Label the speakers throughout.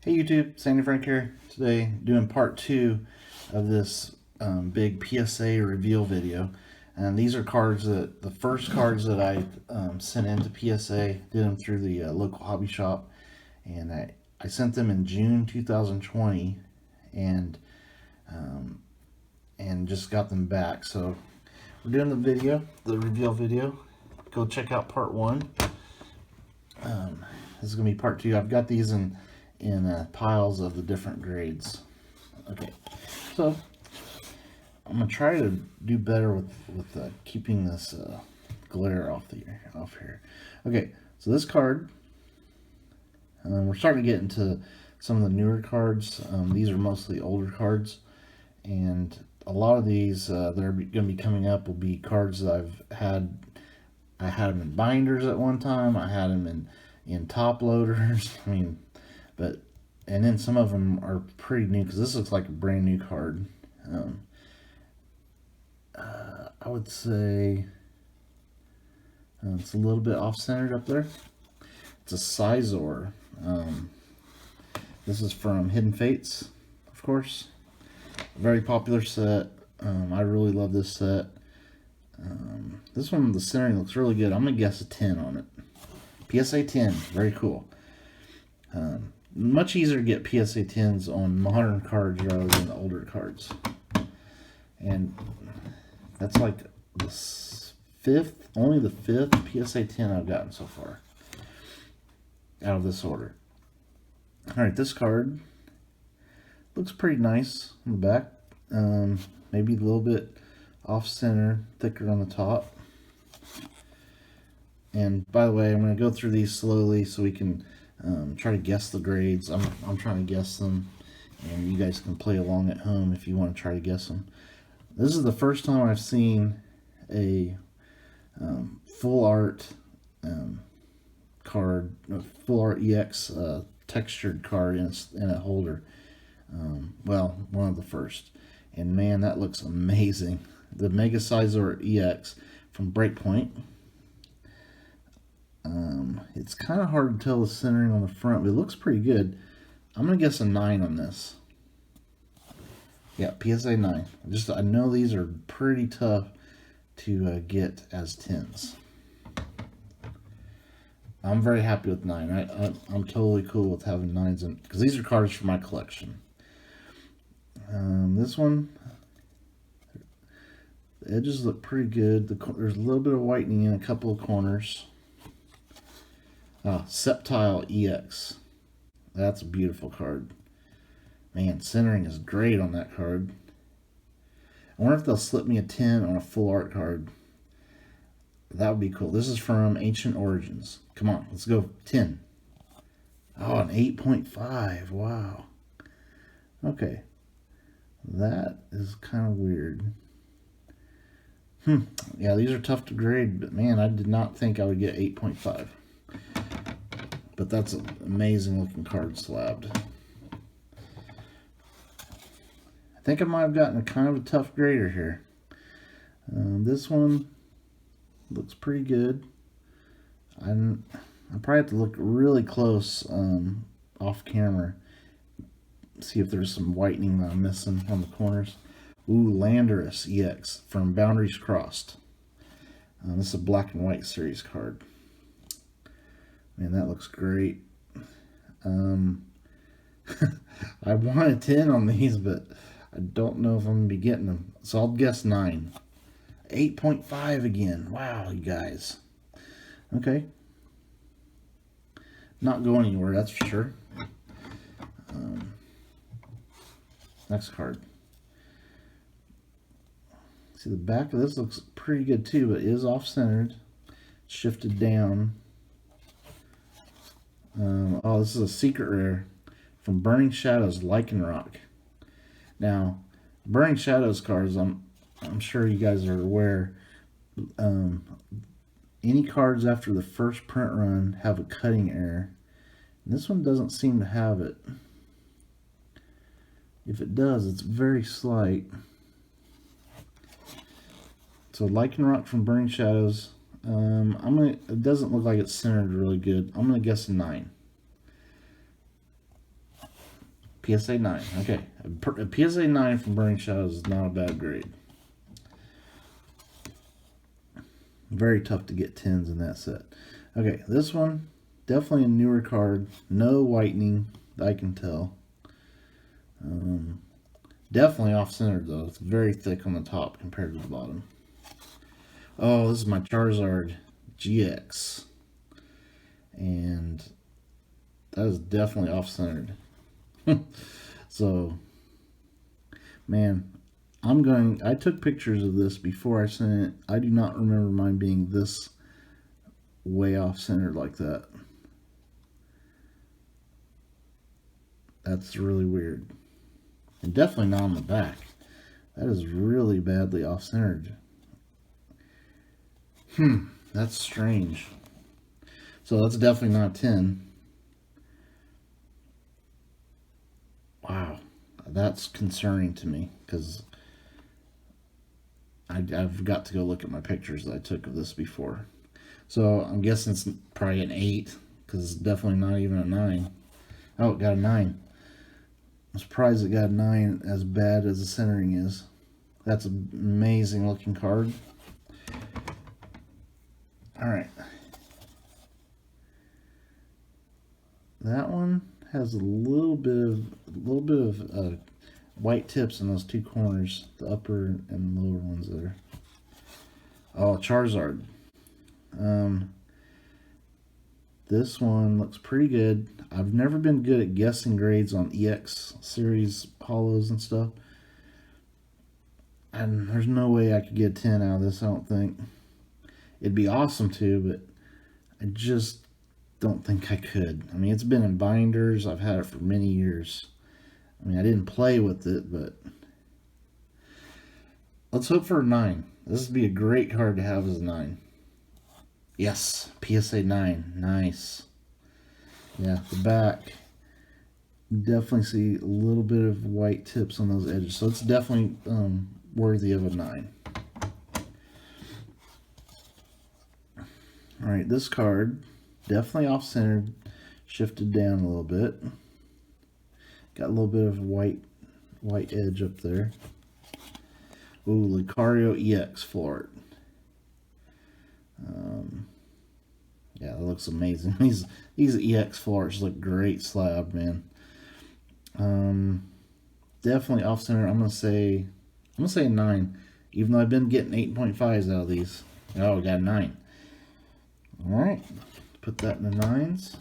Speaker 1: Hey YouTube, Sandy Frank here. Today doing part 2 of this big PSA reveal video. And these are cards the first cards that I sent into PSA, did them through the local hobby shop. And I sent them in June 2020 and just got them back. So we're doing the reveal video. Go check out part 1. This is going to be part 2. I've got these in piles of the different grades. Okay, so I'm gonna try to do better with keeping this glare off here. Okay, so this card, we're starting to get into some of the newer cards. These are mostly older cards, and a lot of these that are going to be coming up will be cards that I've had. I had them in binders at one time. I had them in top loaders. And then some of them are pretty new, because this looks like a brand new card. I would say it's a little bit off-centered up there. It's a Sizor. This is from Hidden Fates, of course. A very popular set. I really love this set. This one, the centering looks really good. I'm going to guess a 10 on it. PSA 10, very cool. Much easier to get PSA 10s on modern cards rather than the older cards. And that's like only the fifth PSA 10 I've gotten so far out of this order. Alright, this card looks pretty nice on the back. Maybe a little bit off-center, thicker on the top. And by the way, I'm going to go through these slowly so we can try to guess the grades. I'm trying to guess them, and you guys can play along at home if you want to try to guess them. This is the first time I've seen a full art card, full art EX textured card in a holder. Well, one of the first. And man, that looks amazing. The Mega Sizor EX from Breakpoint. It's kind of hard to tell the centering on the front, but it looks pretty good. I'm going to guess a 9 on this. Yeah, PSA 9. I know these are pretty tough to get as 10s. I'm very happy with 9. I'm totally cool with having 9s in, because these are cards for my collection. This one, the edges look pretty good. There's a little bit of whitening in a couple of corners. Septile EX. That's a beautiful card. Man, centering is great on that card. I wonder if they'll slip me a 10 on a full art card. That would be cool. This is from Ancient Origins. Come on, let's go 10. Oh, an 8.5. Wow. Okay. That is kind of weird. Yeah, these are tough to grade, but man, I did not think I would get 8.5. But that's an amazing looking card slabbed. I think I might have gotten a kind of a tough grader here. This one looks pretty good. I probably have to look really close off camera, see if there's some whitening that I'm missing on the corners. Ooh, Landorus EX from Boundaries Crossed. This is a black and white series card. Man, that looks great. I want a 10 on these, but I don't know if I'm going to be getting them. So I'll guess 9. 8.5 again. Wow, you guys. Okay. Not going anywhere, that's for sure. Next card. See, the back of this looks pretty good too, but it is off-centered. Shifted down. Oh, this is a secret rare from Burning Shadows Lycanroc. Now, Burning Shadows cards, I'm sure you guys are aware, any cards after the first print run have a cutting error. And this one doesn't seem to have it. If it does, it's very slight. So Lycanroc from Burning Shadows. It doesn't look like it's centered really good. I'm gonna guess a 9. PSA 9. Okay. A PSA 9 from Burning Shadows is not a bad grade. Very tough to get 10s in that set. Okay, this one, definitely a newer card. No whitening, I can tell. Definitely off-centered, though. It's very thick on the top compared to the bottom. Oh, this is my Charizard GX. And that is definitely off-centered. So, man, I took pictures of this before I sent it. I do not remember mine being this way off-centered like that. That's really weird. And definitely not on the back. That is really badly off-centered. That's strange. So that's definitely not 10. Wow. That's concerning to me, because I've got to go look at my pictures that I took of this before. So I'm guessing it's probably an 8, because it's definitely not even a 9. Oh, it got a 9. I'm surprised it got a 9 as bad as the centering is. That's an amazing looking card. Alright. That one has a little bit of white tips in those two corners, the upper and lower ones there. Oh, Charizard. This one looks pretty good. I've never been good at guessing grades on EX series hollows and stuff. And there's no way I could get a 10 out of this, I don't think. It'd be awesome to, but I just don't think I could. I mean, it's been in binders. I've had it for many years. I mean, I didn't play with it, but let's hope for a 9. This would be a great card to have as a 9. Yes, PSA 9. Nice. Yeah, the back. You definitely see a little bit of white tips on those edges. So it's definitely worthy of a 9. Alright, this card, definitely off-centered, shifted down a little bit. Got a little bit of white edge up there. Ooh, Lucario EX full art. Yeah, that looks amazing. These EX full arts look great slab, man. Definitely off-center. I'm gonna say a 9, even though I've been getting 8.5s out of these. Oh, we got a 9. All right, put that in the 9s.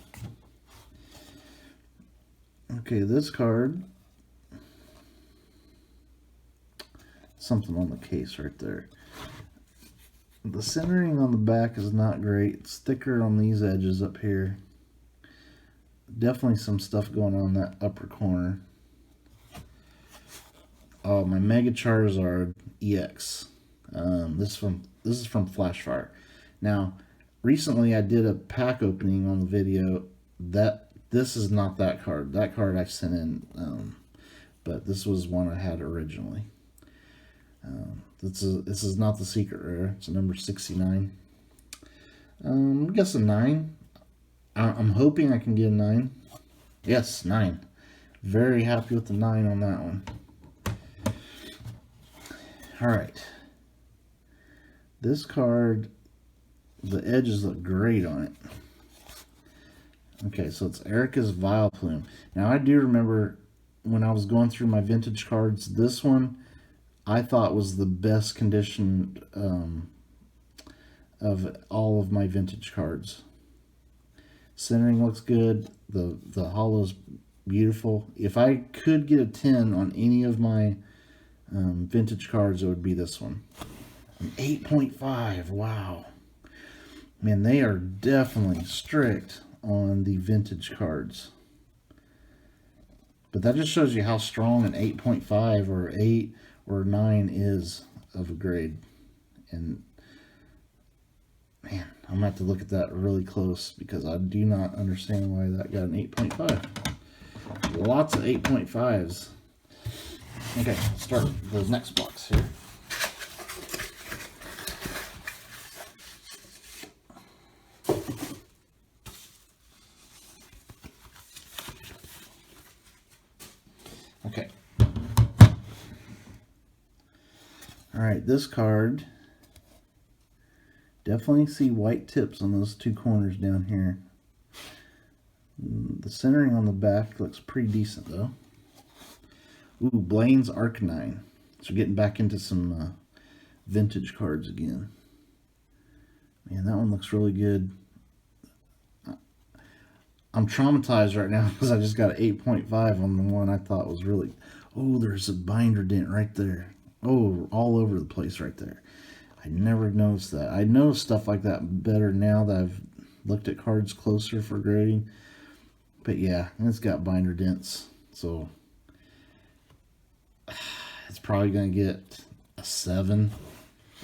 Speaker 1: Okay, this card. Something on the case right there. The centering on the back is not great. It's thicker on these edges up here. Definitely some stuff going on in that upper corner. Oh, my Mega Charizard EX. This is from Flashfire. Now, recently I did a pack opening on the video. This is not that card. That card I sent in, but this was one I had originally. This is not the secret rare. It's a number 69. I guess a 9. I'm hoping I can get a 9. Yes, 9. Very happy with the 9 on that one. Alright. This card, the edges look great on it. Okay, so it's Erica's Vileplume. Now, I do remember when I was going through my vintage cards, this one I thought was the best condition of all of my vintage cards. Centering looks good. The hollow's beautiful. If I could get a 10 on any of my vintage cards, it would be this one. An 8.5. Wow. Man, they are definitely strict on the vintage cards. But that just shows you how strong an 8.5 or 8 or 9 is of a grade. And man, I'm gonna have to look at that really close, because I do not understand why that got an 8.5. Lots of 8.5s. Okay, let's start the next box here. Alright, this card, definitely see white tips on those two corners down here. The centering on the back looks pretty decent though. Ooh, Blaine's Arcanine. So getting back into some vintage cards again. Man, that one looks really good. I'm traumatized right now because I just got an 8.5 on the one I thought was really... Oh, there's a binder dent right there. Oh, all over the place right there. I never noticed that. I know stuff like that better now that I've looked at cards closer for grading. But yeah, it's got binder dents. So it's probably going to get a 7,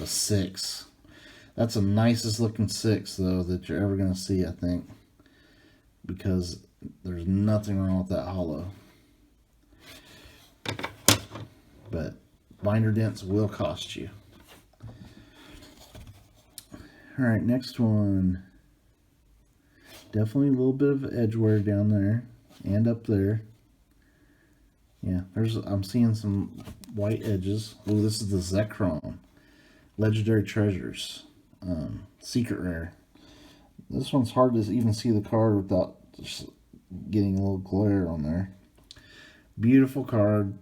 Speaker 1: a 6. That's the nicest looking 6 though that you're ever going to see, I think. Because there's nothing wrong with that hollow. But binder dents will cost you. Alright, next one. Definitely a little bit of edge wear down there and up there. Yeah, I'm seeing some white edges. Oh, this is the Zekrom. Legendary Treasures. Secret Rare. This one's hard to even see the card without just getting a little glare on there. Beautiful card.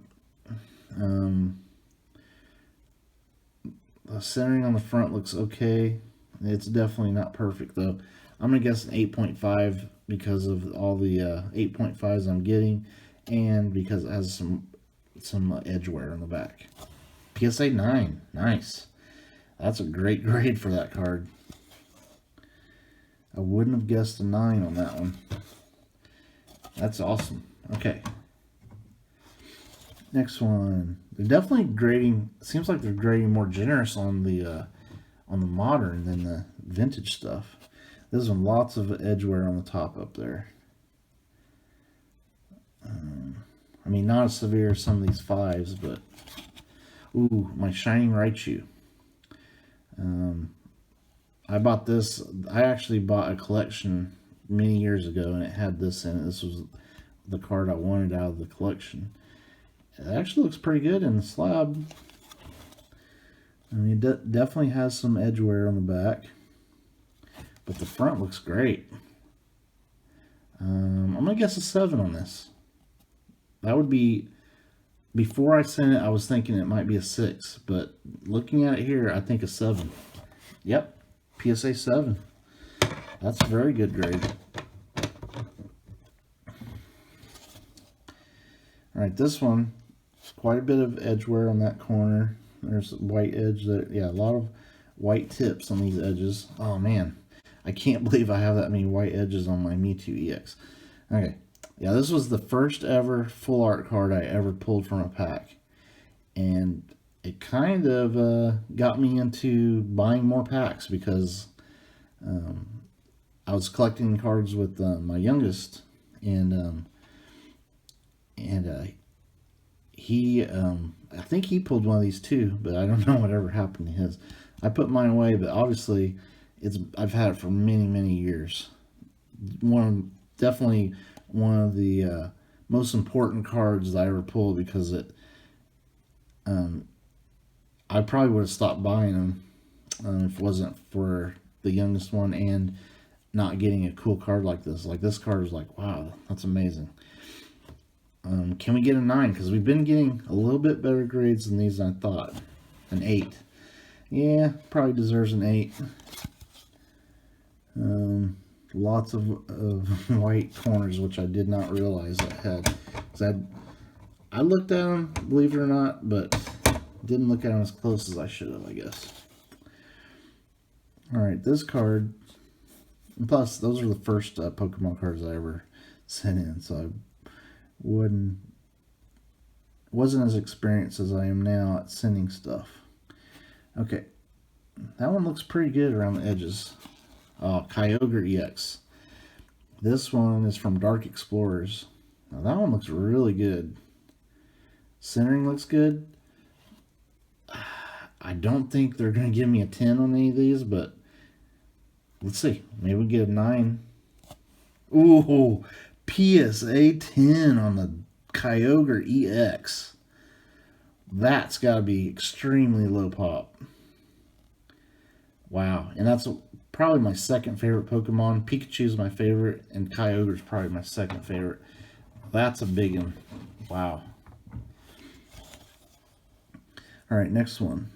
Speaker 1: The centering on the front looks okay. It's definitely not perfect though. I'm going to guess an 8.5 because of all the 8.5s I'm getting and because it has some edge wear on the back. PSA 9. Nice. That's a great grade for that card. I wouldn't have guessed a 9 on that one. That's awesome. Okay. Next one. They're definitely grading. Seems like they're grading more generous on the modern than the vintage stuff. This one, lots of edge wear on the top up there. I mean, not as severe as some of these 5s, but ooh, my Shining Raichu. I bought this. I actually bought a collection many years ago, and it had this in it. This was the card I wanted out of the collection. It actually looks pretty good in the slab. I mean, it definitely has some edge wear on the back, but the front looks great. I'm gonna guess a 7 on this. That would be, before I sent it, I was thinking it might be a 6, but looking at it here, I think a 7. Yep, PSA 7. That's a very good grade. All right, this one, quite a bit of edge wear on that corner. There's a white edge there. Yeah, a lot of white tips on these edges. Oh man, I can't believe I have that many white edges on my Mewtwo EX. Okay, yeah, this was the first ever full art card I ever pulled from a pack. And it kind of got me into buying more packs because I was collecting cards with my youngest, and he I think he pulled one of these too, but I don't know whatever happened to his. I put mine away, but obviously I've had it for many years. Definitely one of the most important cards that I ever pulled, because I probably would have stopped buying them if it wasn't for the youngest one and not getting a cool card like this. Like, this card is like, wow, that's amazing. Can we get a 9? Because we've been getting a little bit better grades than these than I thought. An 8. Yeah, probably deserves an 8. Lots of white corners, which I did not realize I had. I looked at them, believe it or not, but didn't look at them as close as I should have, I guess. Alright, this card, and plus those are the first Pokemon cards I ever sent in, so I wasn't as experienced as I am now at sending stuff. Okay, that one looks pretty good around the edges. Kyogre EX. This one is from Dark Explorers. Now that one looks really good. Centering looks good. I don't think they're going to give me a 10 on any of these, but let's see. Maybe we get a 9. Ooh, PSA 10 on the Kyogre EX. That's got to be extremely low pop. Wow. And that's probably my second favorite Pokemon. Pikachu's my favorite, and Kyogre's probably my second favorite. That's a big one. Wow. All right, next one.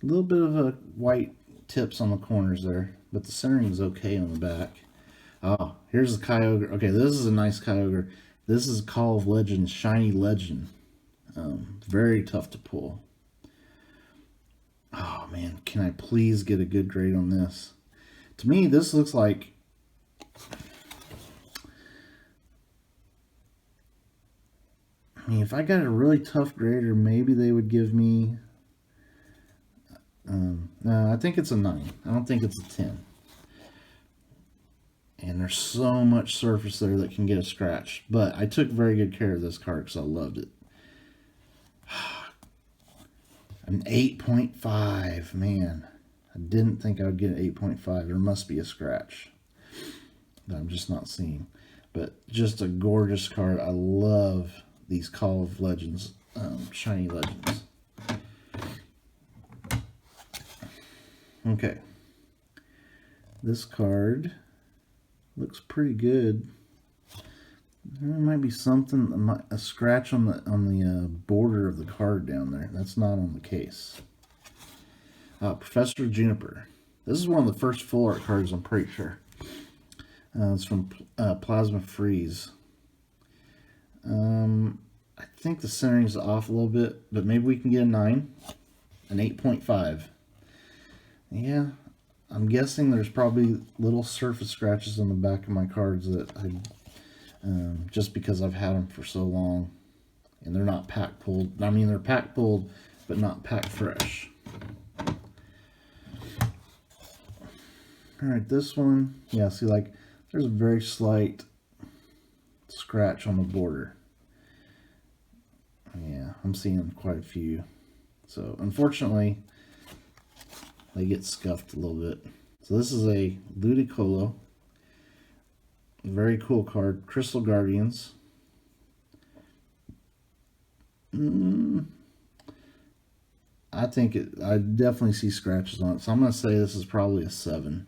Speaker 1: A little bit of a white tips on the corners there, but the centering is okay on the back. Oh, here's the Kyogre. Okay, this is a nice Kyogre. This is Call of Legends Shiny Legend. Very tough to pull. Oh man, can I please get a good grade on this? To me, this looks like if I got a really tough grader, maybe they would give me. No, I think it's a 9. I don't think it's a 10. And there's so much surface there that can get a scratch. But I took very good care of this card because I loved it. An 8.5, man. I didn't think I would get an 8.5. There must be a scratch that I'm just not seeing. But just a gorgeous card. I love these Call of Legends, Shiny Legends. Okay. This card looks pretty good. There might be something, a scratch on the border of the card down there. That's not on the case. Professor Juniper. This is one of the first full art cards, I'm pretty sure. It's from Plasma Freeze. I think the centering is off a little bit, but maybe we can get a 9, an 8.5. Yeah, I'm guessing there's probably little surface scratches on the back of my cards that I, just because I've had them for so long, and they're not pack pulled. I mean, they're pack pulled, but not pack fresh. All right, this one, yeah, see, like, there's a very slight scratch on the border. Yeah, I'm seeing quite a few. So, unfortunately, they get scuffed a little bit. So this is a Ludicolo. Very cool card. Crystal Guardians. I think I definitely see scratches on it. So I'm going to say this is probably a 7.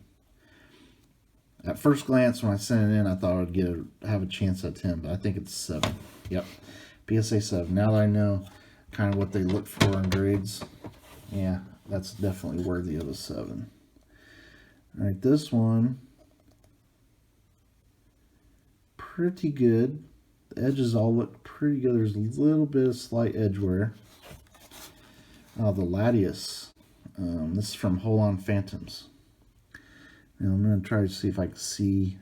Speaker 1: At first glance, when I sent it in, I thought I would have a chance at 10, but I think it's 7. Yep. PSA 7. Now that I know kind of what they look for in grades, yeah, that's definitely worthy of a 7. All right, this one, pretty good. The edges all look pretty good. There's a little bit of slight edge wear. The Latias. This is from Hold On Phantoms. Now I'm going to try to see if I can see.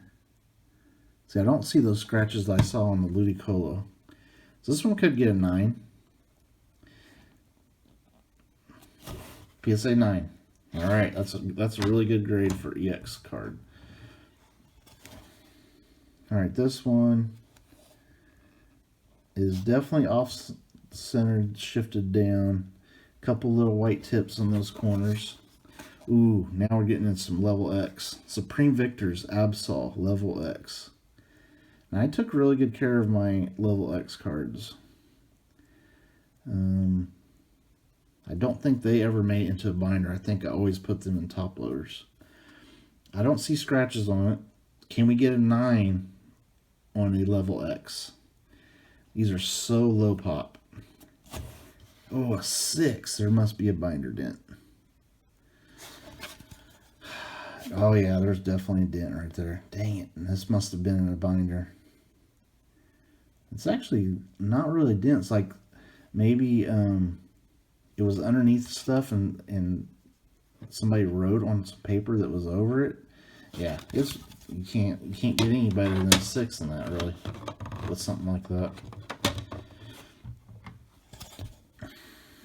Speaker 1: See, I don't see those scratches that I saw on the Ludicolo. So this one could get a 9. PSA 9. All right, that's a really good grade for EX card. All right, this one is definitely off-centered, shifted down. A couple little white tips on those corners. Ooh, now we're getting in some level X. Supreme Victor's Absol, level X. And I took really good care of my level X cards. I don't think they ever made it into a binder. I think I always put them in top loaders. I don't see scratches on it. Can we get a 9 on a level X? These are so low pop. Oh, a 6. There must be a binder dent. Oh yeah, there's definitely a dent right there. Dang it. This must have been in a binder. It's actually not really a dent. It's like maybe it was underneath stuff and somebody wrote on some paper that was over it. Yeah, you can't get any better than a 6 in that, really, with something like that.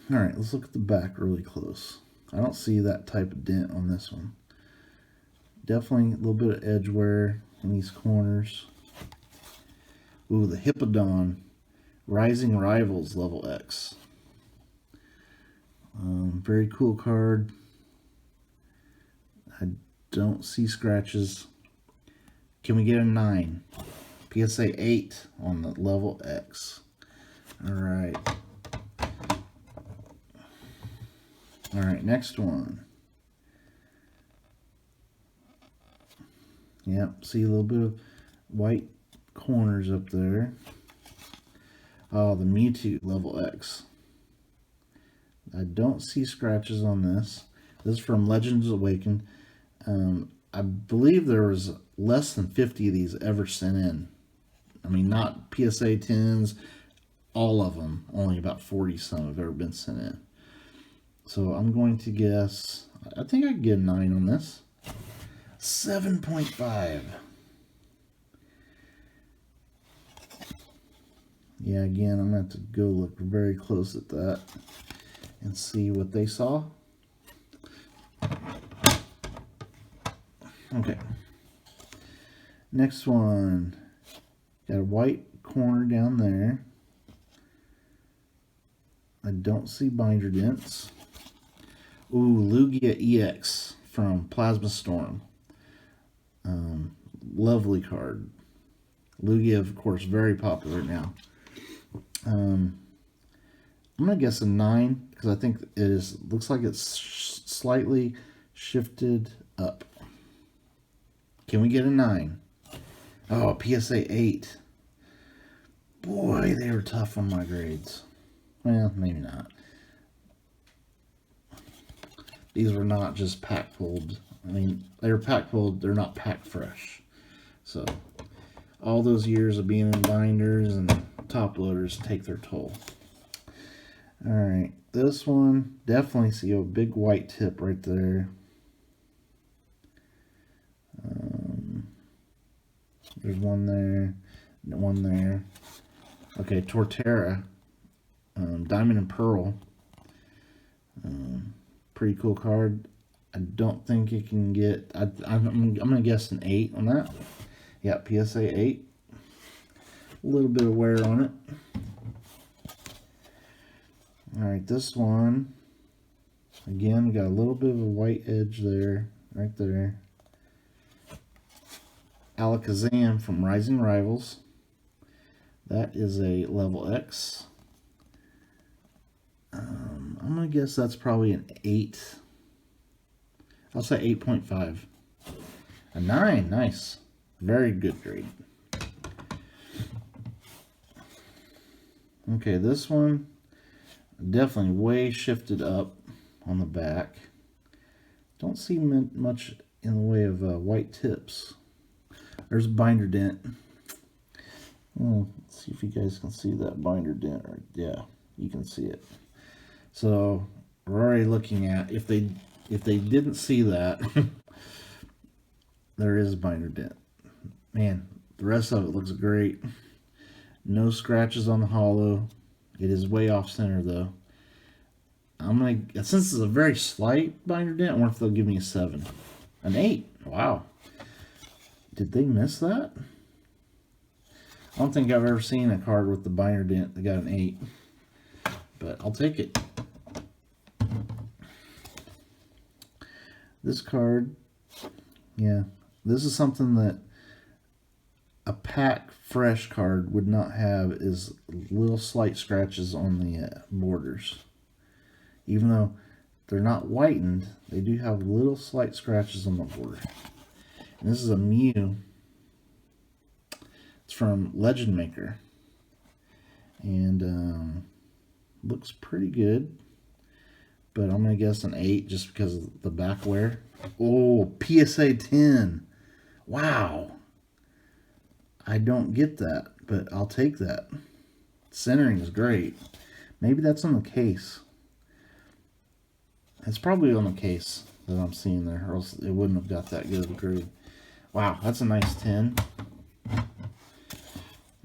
Speaker 1: All right, let's look at the back really close. I don't see that type of dent on this one. Definitely a little bit of edge wear in these corners. Ooh, the Hippodon Rising Rivals level X. Very cool card. I don't see scratches. Can we get a 9? PSA 8 on the level X. Alright. Alright, next one. Yep, see a little bit of white corners up there. Oh, the Mewtwo level X. I don't see scratches on this. This is from Legends Awakened. I believe there was less than 50 of these ever sent in. I mean, not PSA 10s, all of them. Only about 40 some have ever been sent in. So I'm going to guess, I think I can get a 9 on this. 7.5. Yeah, again, I'm going to have to go look very close at that and see what they saw. Okay. Next one. Got a white corner down there. I don't see binder dents. Ooh, Lugia EX from Plasma Storm. Lovely card. Lugia, of course, very popular now. I'm gonna guess a 9 because I think it is. Looks like it's slightly shifted up. Can we get a 9? Oh, PSA 8. Boy, they were tough on my grades. Well, maybe not. These were not just pack pulled. I mean, they were pack pulled. They're not pack fresh. So, all those years of being in binders and top loaders take their toll. Alright, this one, definitely see a big white tip right there. There's one there, one there. Okay, Torterra, Diamond and Pearl. Pretty cool card. I don't think it can get, I'm going to guess an 8 on that. Yeah, PSA 8. A little bit of wear on it. Alright, this one, again, got a little bit of a white edge there, right there. Alakazam from Rising Rivals. That is a level X. I'm going to guess that's probably an 8. I'll say 8.5. A 9, nice. Very good grade. Okay, this one, definitely way shifted up on the back. Don't see much in the way of white tips. There's a binder dent. Let's see if you guys can see that binder dent. Right? Yeah, you can see it. So we're already looking at, if they didn't see that, there is a binder dent. Man, the rest of it looks great. No scratches on the hollow. It is way off center though. I'm gonna, since it's a very slight binder dent, I wonder if they'll give me a 7. An 8. Wow. Did they miss that? I don't think I've ever seen a card with the binder dent that got an 8. But I'll take it. This card, yeah, this is something that a pack fresh card would not have, is little slight scratches on the borders. Even though they're not whitened, they do have little slight scratches on the border. And this is a Mew. It's from Legend Maker. And looks pretty good. But I'm going to guess an 8 just because of the back wear. Oh, PSA 10. Wow. I don't get that, but I'll take that. Centering is great. Maybe that's on the case. It's probably on the case that I'm seeing there, or else it wouldn't have got that good of a grade. Wow, that's a nice 10.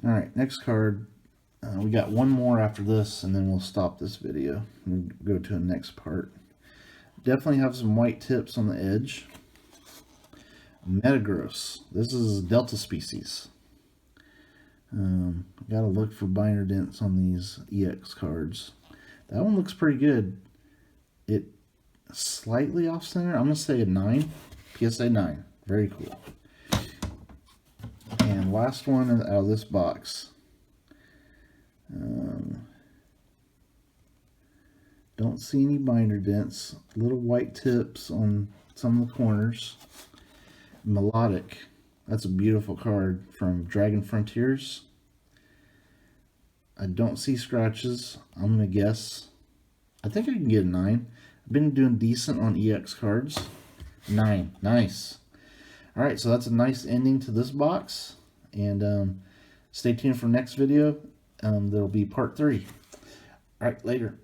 Speaker 1: Alright, next card. We got one more after this, and then we'll stop this video and go to the next part. Definitely have some white tips on the edge. Metagross. This is Delta species. Gotta look for binder dents on these EX cards. That one looks pretty good. It slightly off center. I'm gonna say a 9. PSA 9. Very cool. And last one out of this box. Don't see any binder dents. Little white tips on some of the corners. Melodic. That's a beautiful card from Dragon Frontiers. I don't see scratches. I'm going to guess. I think I can get a 9. I've been doing decent on EX cards. 9. Nice. Alright, so that's a nice ending to this box. And stay tuned for next video. There'll be part 3. Alright, later.